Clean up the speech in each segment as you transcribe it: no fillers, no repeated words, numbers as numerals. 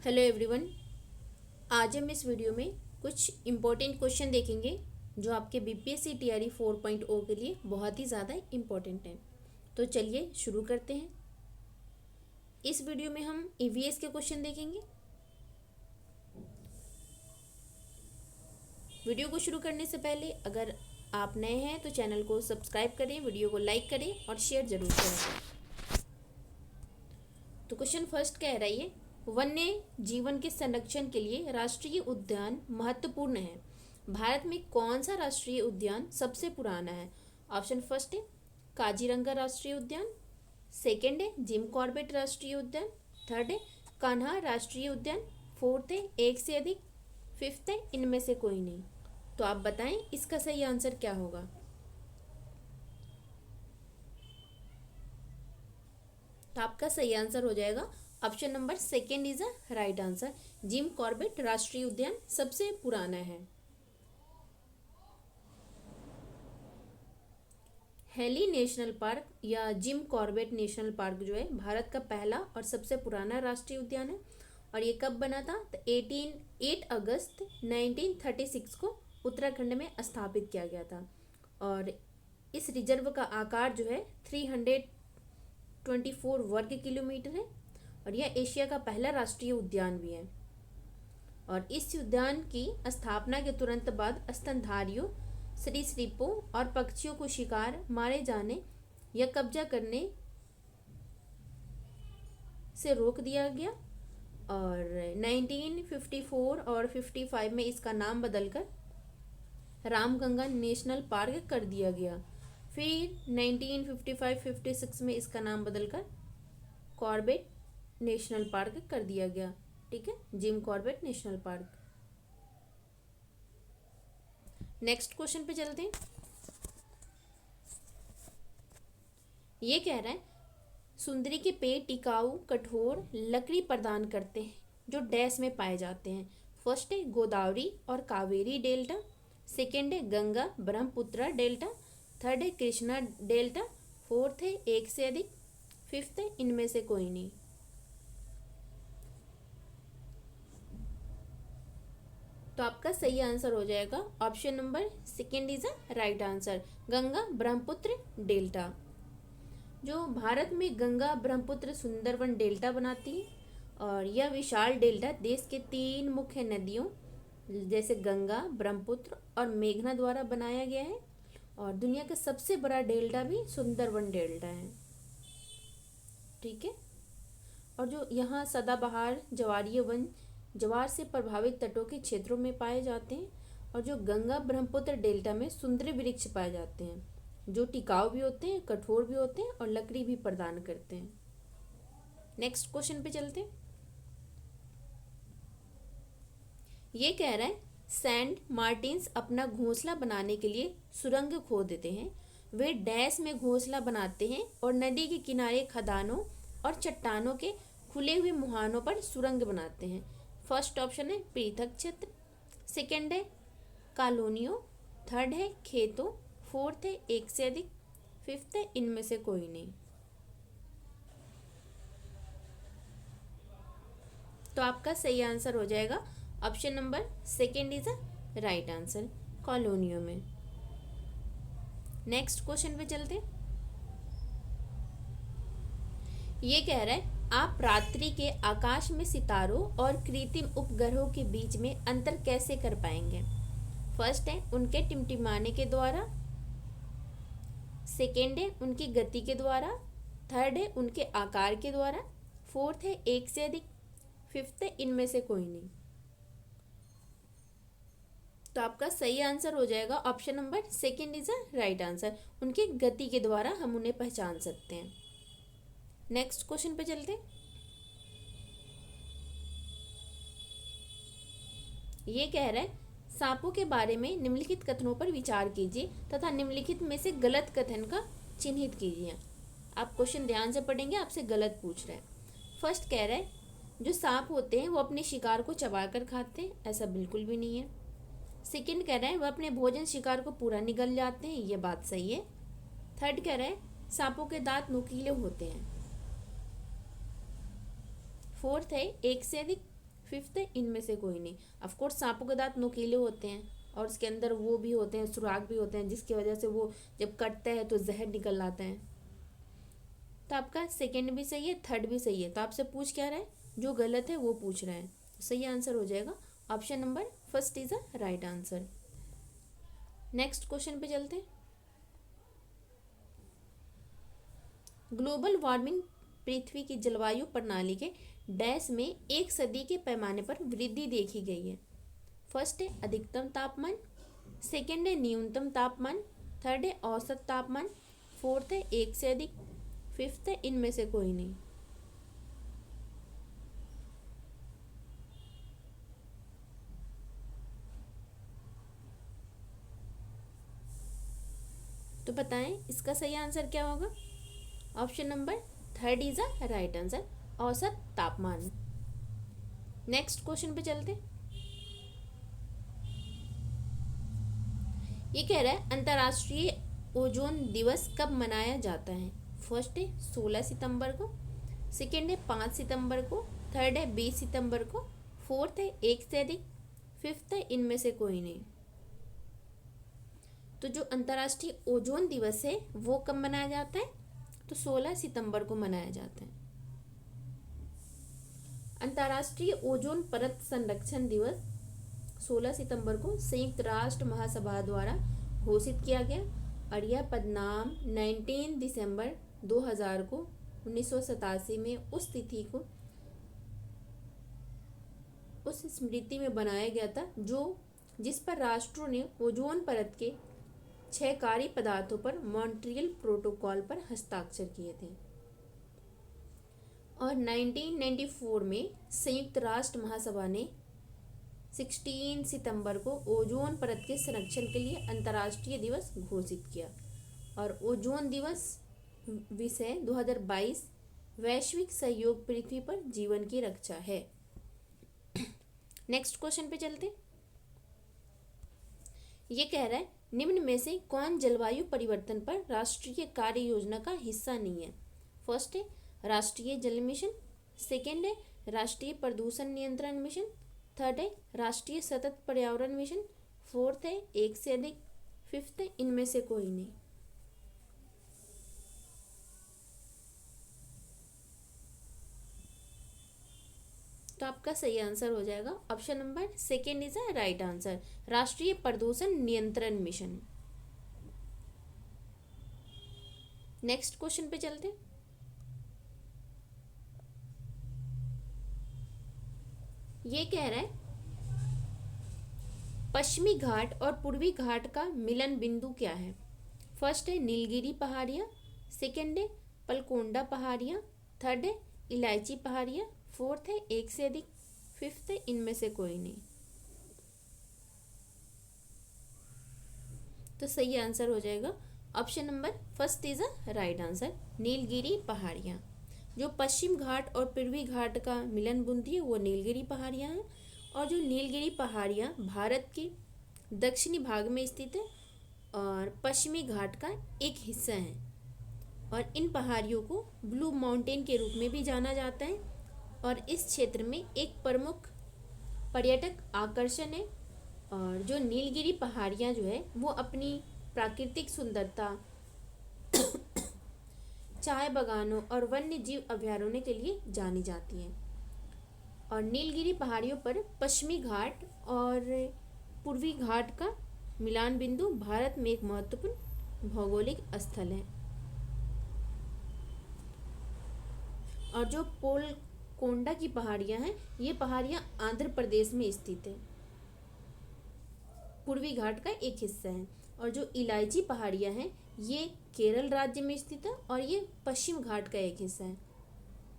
Hello everyone. आज हम इस वीडियो में कुछ इम्पोर्टेंट क्वेश्चन देखेंगे जो आपके बीपीएससी टीआरई 4.0 के लिए बहुत ही ज़्यादा इम्पोर्टेंट हैं। तो चलिए शुरू करते हैं। इस वीडियो में हम ईवीएस के क्वेश्चन देखेंगे। वीडियो को शुरू करने से पहले अगर आप नए हैं तो चैनल को सब्सक्राइब करें, वीडियो को लाइक करें और शेयर ज़रूर करें। तो क्वेश्चन फर्स्ट कह रहा है, वन्य जीवन के संरक्षण के लिए राष्ट्रीय उद्यान महत्वपूर्ण है। भारत में कौन सा राष्ट्रीय उद्यान सबसे पुराना है? ऑप्शन फर्स्ट है काजीरंगा राष्ट्रीय उद्यान, सेकंड है जिम कॉर्बेट राष्ट्रीय उद्यान, थर्ड है कान्हा राष्ट्रीय उद्यान, फोर्थ है एक से अधिक, फिफ्थ है इनमें से कोई नहीं। तो आप बताएं इसका सही आंसर क्या होगा। तो आपका सही आंसर हो जाएगा option number second is a right answer. Jim Corbett राष्ट्रीय उद्यान सबसे पुराना है। हेली नेशनल पार्क या जिम कॉर्बेट नेशनल पार्क जो है भारत का पहला और सबसे पुराना राष्ट्रीय उद्यान है। और ये कब बना था? तो 8 अगस्त 1936 को उत्तराखंड में स्थापित किया गया था। और इस रिजर्व का आकार जो है 324 वर्ग किलोमीटर है और यह एशिया का पहला राष्ट्रीय उद्यान भी है। और इस उद्यान की स्थापना के तुरंत बाद स्तनधारियों, सरीसृपों और पक्षियों को शिकार, मारे जाने या कब्जा करने से रोक दिया गया। और 1954 और 55 में इसका नाम बदलकर रामगंगा नेशनल पार्क कर दिया गया। फिर 1955-56 में इसका नाम बदलकर कॉर्बेट नेशनल पार्क कर दिया गया। ठीक है, Jim Corbett national park. Next question पे चलते हैं। ये कह रहा है सुंदरी के पेड़ टिकाऊ कठोर लकड़ी प्रदान करते हैं जो डैश में पाए जाते हैं। फर्स्ट है गोदावरी और कावेरी डेल्टा, सेकेंड है गंगा ब्रह्मपुत्र डेल्टा, थर्ड है कृष्णा डेल्टा, फोर्थ है एक से अधिक, फिफ्थ है इनमें से कोई नहीं। तो आपका सही आंसर हो जाएगा option number second is a right answer, Ganga Brahmaputra delta. जो भारत में गंगा ब्रह्मपुत्र सुंदरवन डेल्टा बनाती है और यह विशाल डेल्टा देश के 3 मुख्य नदियों जैसे गंगा, ब्रह्मपुत्र और मेघना द्वारा बनाया गया है। और दुनिया का सबसे बड़ा डेल्टा भी सुंदरवन डेल्टा है। ठीक है। और जो यहाँ सदाबहार ज्वारीय वन ज्वार से प्रभावित तटों के क्षेत्रों में पाए जाते हैं। और जो गंगा ब्रह्मपुत्र डेल्टा में सुंदर वृक्ष पाए जाते हैं जो टिकाऊ भी होते हैं, कठोर भी होते हैं और लकड़ी भी प्रदान करते हैं। नेक्स्ट क्वेश्चन पे चलते हैं। ये कह रहा है सैंड मार्टिन्स अपना घोंसला बनाने के लिए सुरंग खोदते हैं। वे डैश में घोंसला बनाते हैं और नदी के किनारे खदानों और चट्टानों के खुले हुए मुहानों पर सुरंग बनाते हैं। फर्स्ट ऑप्शन है पृथक क्षेत्र, सेकंड है कॉलोनियों, थर्ड है खेतों, फोर्थ है एक से अधिक, फिफ्थ है इनमें से कोई नहीं। तो आपका सही आंसर हो जाएगा option number second is a right answer, कॉलोनियों में। नेक्स्ट क्वेश्चन पे चलते। ये कह रहा है आप रात्रि के आकाश में सितारों और कृत्रिम उपग्रहों के बीच में अंतर कैसे कर पाएंगे? फर्स्ट है उनके टिमटिमाने के द्वारा, सेकेंड है उनकी गति के द्वारा, थर्ड है उनके आकार के द्वारा, फोर्थ है एक से अधिक, फिफ्थ है इनमें से कोई नहीं। तो आपका सही आंसर हो जाएगा option number second is a right answer, उनकी गति के द्वारा हम उन्हें पहचान सकते हैं। नेक्स्ट क्वेश्चन पे चलते हैं। ये कह रहा है सांपों के बारे में निम्नलिखित कथनों पर विचार कीजिए तथा निम्नलिखित में से गलत कथन का चिन्हित कीजिए। आप क्वेश्चन ध्यान से पढ़ेंगे, आपसे गलत पूछ रहे हैं। फर्स्ट कह रहा है जो सांप होते हैं वो अपने शिकार को चबाकर खाते हैं, ऐसा बिल्कुल भी नहीं है। सेकंड कह रहा है वह अपने भोजन शिकार को पूरा निगल जाते हैं, ये बात सही है। थर्ड कह रहा है सांपों के दांत नुकीले होते हैं। फोर्थ है एक से अधिक, फिफ्थ है इनमें से कोई नहीं। ऑफ कोर्स सांपों के दांत नुकीले होते हैं और उसके अंदर वो भी होते हैं, सुराग भी होते हैं, जिसकी वजह से वो जब कटता है तो जहर निकल आता है। तो आपका सेकंड भी सही है, थर्ड भी सही है। तो आपसे पूछ क्या रहा है, जो गलत है वो पूछ रहा है। सही आंसर हो जाएगा option number first is a right answer. Next question पे चलते हैं। ग्लोबल वार्मिंग पृथ्वी की जलवायु प्रणाली के डैश में एक सदी के पैमाने पर वृद्धि देखी गई है। फर्स्ट है अधिकतम तापमान, सेकेंड है न्यूनतम तापमान, थर्ड है औसत तापमान, फोर्थ है एक से अधिक, फिफ्थ है इनमें से कोई नहीं। तो बताएं इसका सही आंसर क्या होगा। Option number third is a right answer, औसत तापमान। नेक्स्ट क्वेश्चन पे चलते। ये कह रहा है अंतर्राष्ट्रीय ओजोन दिवस कब मनाया जाता है। फर्स्ट है 16 सितंबर को, सेकेंड है 5 सितंबर को, थर्ड है 20 सितंबर को, फोर्थ है एक से अधिक, फिफ्थ है इनमें से कोई नहीं। तो जो अंतर्राष्ट्रीय ओजोन दिवस है वो कब मनाया जाता है, तो 16 सितंबर को मनाया जाता है। अंतर्राष्ट्रीय ओजोन परत संरक्षण दिवस 16 सितंबर को संयुक्त राष्ट्र महासभा द्वारा घोषित किया गया और यह पदनाम 19 दिसंबर 2000 को 1987 में उस तिथि को उस स्मृति में बनाया गया था जिस पर राष्ट्रों ने ओजोन परत के 6 कार्य पदार्थों पर मॉन्ट्रियल प्रोटोकॉल पर हस्ताक्षर किए थे। और 1994 में संयुक्त राष्ट्र महासभा ने 16 सितंबर को ओजोन परत के संरक्षण के लिए अंतर्राष्ट्रीय दिवस घोषित किया। और ओजोन दिवस विषय 2022 वैश्विक सहयोग पृथ्वी पर जीवन की रक्षा है। नेक्स्ट क्वेश्चन पे चलते। ये कह रहा है निम्न में से कौन जलवायु परिवर्तन पर राष्ट्रीय कार्य योजना का हिस्सा नहीं है। फर्स्ट है राष्ट्रीय जल मिशन, सेकेंड है राष्ट्रीय प्रदूषण नियंत्रण मिशन, थर्ड है राष्ट्रीय सतत पर्यावरण मिशन, फोर्थ है एक से अधिक, फिफ्थ है इनमें से कोई नहीं। तो आपका सही आंसर हो जाएगा option number second is a right answer, राष्ट्रीय प्रदूषण नियंत्रण मिशन। नेक्स्ट क्वेश्चन पे चलते। ये कह रहा है पश्चिमी घाट और पूर्वी घाट का मिलन बिंदु क्या है। फर्स्ट है नीलगिरी पहाड़ियाँ, सेकेंड है पलकोंडा पहाड़ियाँ, थर्ड है इलायची पहाड़ियाँ, फोर्थ है एक से अधिक, फिफ्थ है इनमें से कोई नहीं। तो सही आंसर हो जाएगा option number first is a right answer, Nilgiri पहाड़ियाँ। जो पश्चिम घाट और पूर्वी घाट का मिलन बिंदु है वो नीलगिरी पहाड़ियाँ हैं। और जो नीलगिरी पहाड़ियाँ भारत के दक्षिणी भाग में स्थित है और पश्चिमी घाट का एक हिस्सा है। और इन पहाड़ियों को ब्लू माउंटेन के रूप में भी जाना जाता है और इस क्षेत्र में एक प्रमुख पर्यटक आकर्षण है। और जो नीलगिरी पहाड़ियाँ जो है वो अपनी प्राकृतिक सुंदरता, चाय बागानों और वन्य जीव अभयारण्य के लिए जानी जाती हैं। और नीलगिरी पहाड़ियों पर पश्चिमी घाट और पूर्वी घाट का मिलान बिंदु भारत में एक महत्वपूर्ण भौगोलिक स्थल है। और जो पोलकोंडा की पहाड़ियाँ हैं ये पहाड़ियाँ आंध्र प्रदेश में स्थित है, पूर्वी घाट का एक हिस्सा है। और जो इलायची पहाड़ियाँ हैं ये केरल राज्य में स्थित है और ये पश्चिम घाट का एक हिस्सा है।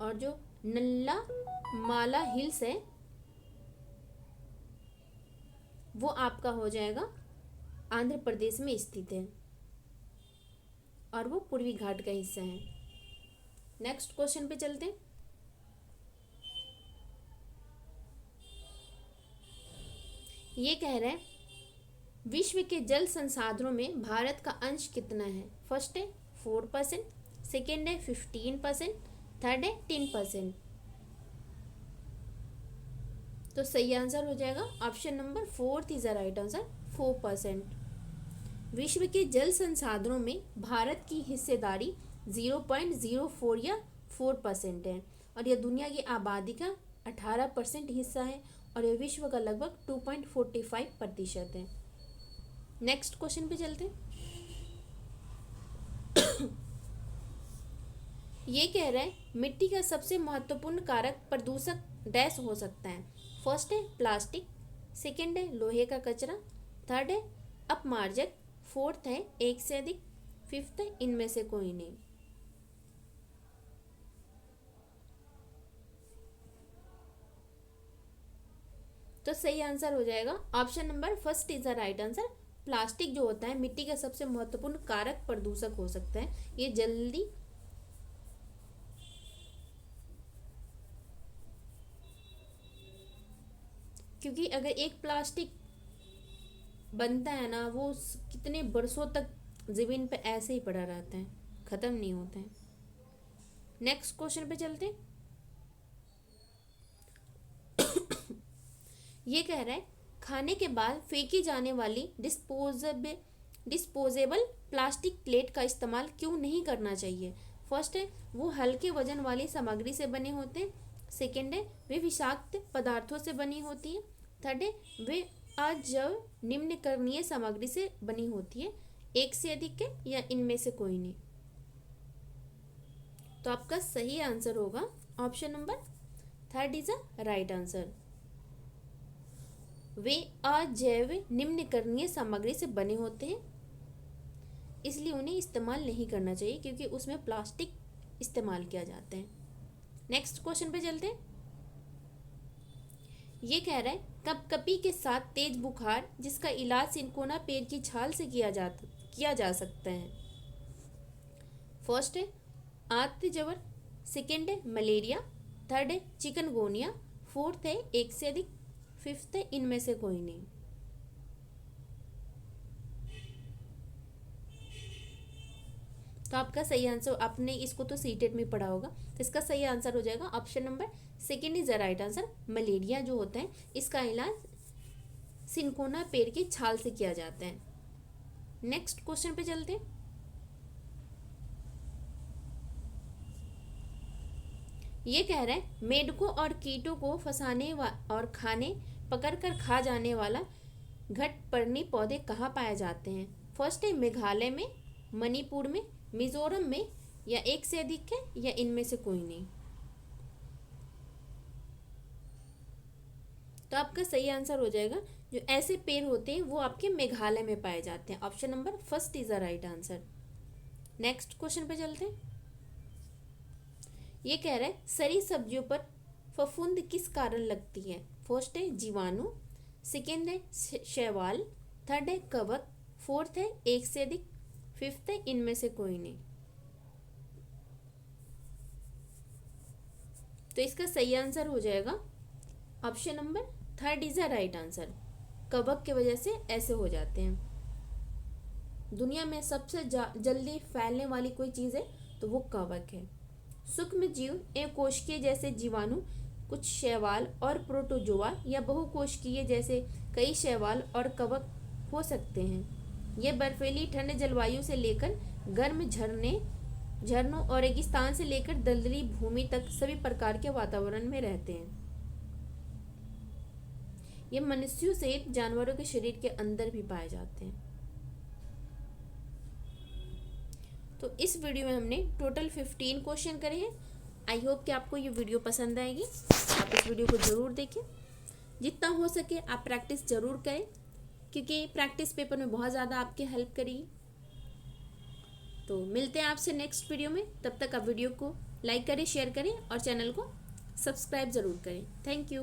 और जो नल्ला माला हिल्स है वो आपका हो जाएगा आंध्र प्रदेश में स्थित है और वो पूर्वी घाट का हिस्सा है। नेक्स्ट क्वेश्चन पे चलते हैं। ये कह रहे हैं विश्व के जल संसाधनों में भारत का अंश कितना है। फर्स्ट है 4%, सेकेंड है 15%, थर्ड है 10%, तो सही आंसर हो जाएगा option number 4 is the right answer, 4%। विश्व के जल संसाधनों में भारत की हिस्सेदारी 0.04 या 4% है, और यह दुनिया की आबादी का 18% हिस्सा है, और यह विश्व का लगभग 2.45% है। नेक्स्ट क्वेश्चन पे चलते हैं। ये कह रहा है मिट्टी का सबसे महत्वपूर्ण कारक प्रदूषक डैश हो सकता है। फर्स्ट है प्लास्टिक, सेकंड है लोहे का कचरा, थर्ड है अपमार्जक, फोर्थ है एक से अधिक, फिफ्थ है इनमें से कोई नहीं। तो सही आंसर हो जाएगा option number first is the right answer. Plastic जो होता है मिट्टी का सबसे महत्वपूर्ण कारक प्रदूषक हो सकता है। ये जल्दी क्योंकि अगर एक प्लास्टिक बनता है ना, वो कितने बरसों तक जमीन पे ऐसे ही पड़ा रहता है, खत्म नहीं होता है। नेक्स्ट क्वेश्चन पे चलते हैं। ये कह रहा है खाने के बाद फेंकी जाने वाली डिस्पोजेबल प्लास्टिक प्लेट का इस्तेमाल क्यों नहीं करना चाहिए। फर्स्ट है वो हल्के वजन वाली सामग्री से बने होते हैं, सेकेंड है वे विषाक्त पदार्थों से बनी होती है, थर्ड है वे अजैव निम्नकरणीय सामग्री से बनी होती है, एक से अधिक है या इनमें से कोई नहीं। तो आपका सही आंसर होगा option number third is a right answer. वे अजैव निम्नकरणीय सामग्री से बने होते हैं, इसलिए उन्हें इस्तेमाल नहीं करना चाहिए क्योंकि उसमें प्लास्टिक इस्तेमाल किया जाता है। नेक्स्ट क्वेश्चन पे चलते हैं। ये कह रहा है कपकपी के साथ तेज बुखार जिसका इलाज सिनकोना पेड़ की छाल से किया जा सकता है। फर्स्ट है आंत ज्वर, सेकेंड है मलेरिया, थर्ड है चिकनगोनिया, फोर्थ है एक से अधिक, फिफ्थ है इनमें से कोई नहीं। तो आपका सही आंसर, आपने इसको तो सीटेट में पढ़ा होगा, तो इसका सही आंसर हो जाएगा option number second is the right answer. Malaria जो होता है इसका इलाज सिनकोना पेड़ की छाल से किया जाता है। नेक्स्ट क्वेश्चन पे चलते हैं। ये कह रहा है मेढकों और कीटों को फंसाने और खाने पकड़कर खा जाने वाला घटपर्णी पौधे कहाँ पाए जाते हैं। फर्स्ट है मेघालय में, मणिपुर में, मिजोरम में, या एक से अधिक है या इनमें से कोई नहीं। तो आपका सही आंसर हो जाएगा जो ऐसे पेड़ होते हैं वो आपके मेघालय में पाए जाते हैं। Option number first is the right answer. Next question पे चलते हैं। ये कह रहा है सरी सब्जियों पर फफूंद किस कारण लगती है। फर्स्ट है जीवाणु, सेकेंड है शैवाल, थर्ड है कवक, फोर्थ है एक से अधिक, फिफ्थ है इनमें से कोई नहीं। तो इसका सही आंसर हो जाएगा option number third is the right answer. कवक की वजह से ऐसे हो जाते हैं। दुनिया में सबसे जल्दी फैलने वाली कोई चीज़ है तो वो कवक है। सूक्ष्म जीव एवं कोशिकीय जैसे जीवाणु, कुछ शैवाल और प्रोटोजोआ या बहुकोशिकीय जैसे कई शैवाल और कवक हो सकते हैं। ये बर्फीली ठंड जलवायु से लेकर गर्म झरनों और रेगिस्तान से लेकर दलदली भूमि तक सभी प्रकार के वातावरण में रहते हैं। ये मनुष्यों सहित जानवरों के शरीर के अंदर भी पाए जाते हैं। तो इस वीडियो में हमने टोटल 15 क्वेश्चन करे हैं। आई होप कि आपको ये वीडियो पसंद आएगी। आप इस वीडियो को ज़रूर देखें, जितना हो सके आप प्रैक्टिस ज़रूर करें क्योंकि प्रैक्टिस पेपर में बहुत ज़्यादा आपकी हेल्प करेगी। तो मिलते हैं आपसे नेक्स्ट वीडियो में। तब तक आप वीडियो को लाइक करें, शेयर करें और चैनल को सब्सक्राइब ज़रूर करें। Thank you.